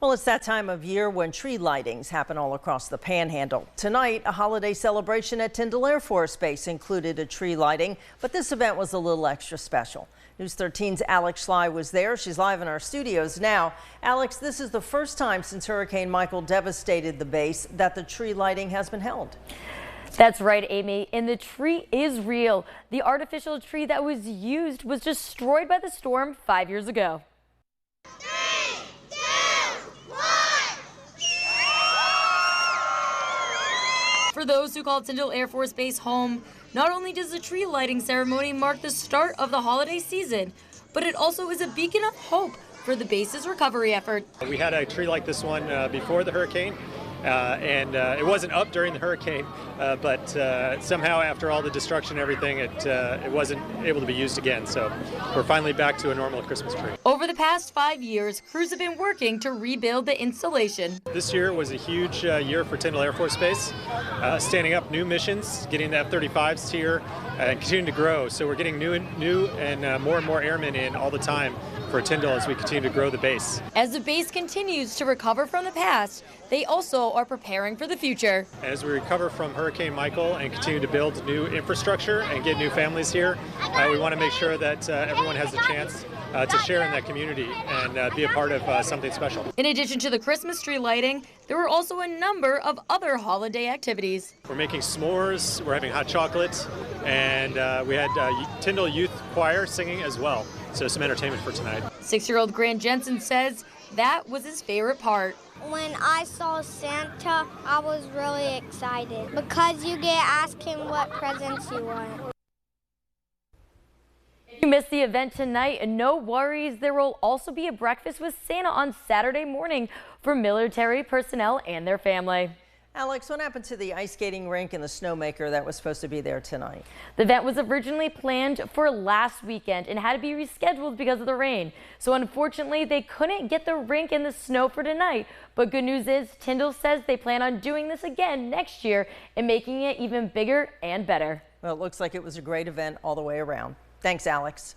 Well, it's that time of year when tree lightings happen all across the panhandle. Tonight, a holiday celebration at Tyndall Air Force Base included a tree lighting, but this event was a little extra special. News 13's Alex Schley was there. She's live in our studios now. Alex, this is the first time since Hurricane Michael devastated the base that the tree lighting has been held. That's right, Amy, and the tree is real. The artificial tree that was used was destroyed by the storm 5 years ago. For those who call Tyndall Air Force Base home, not only does the tree lighting ceremony mark the start of the holiday season, but it also is a beacon of hope for the base's recovery effort. We had a tree like this one before the hurricane, and it wasn't up during the hurricane, but somehow after all the destruction and everything, it wasn't able to be used again. So we're finally back to a normal Christmas tree. Over the past 5 years, crews have been working to rebuild the installation. This year was a huge year for Tyndall Air Force Base, standing up new missions, getting the F-35s here, and continuing to grow. So we're getting new and more airmen in all the time for Tyndall as we continue to grow the base. As the base continues to recover from the past, they also are preparing for the future. As we recover from Hurricane Michael and continue to build new infrastructure and get new families here, we want to make sure that everyone has a chance to share in that community and be a part of something special. In addition to the Christmas tree lighting, there were also a number of other holiday activities. We're making s'mores, we're having hot chocolate, and we had Tyndall Youth Choir singing as well. So some entertainment for tonight. 6-year-old Grant Jensen says that was his favorite part. When I saw Santa, I was really excited because you get asked him what presents you want. If you missed the event tonight, no worries. There will also be a breakfast with Santa on Saturday morning for military personnel and their family. Alex, what happened to the ice skating rink and the snowmaker that was supposed to be there tonight? The event was originally planned for last weekend and had to be rescheduled because of the rain. So unfortunately, they couldn't get the rink and the snow for tonight. But good news is Tyndall says they plan on doing this again next year and making it even bigger and better. Well, it looks like it was a great event all the way around. Thanks, Alex.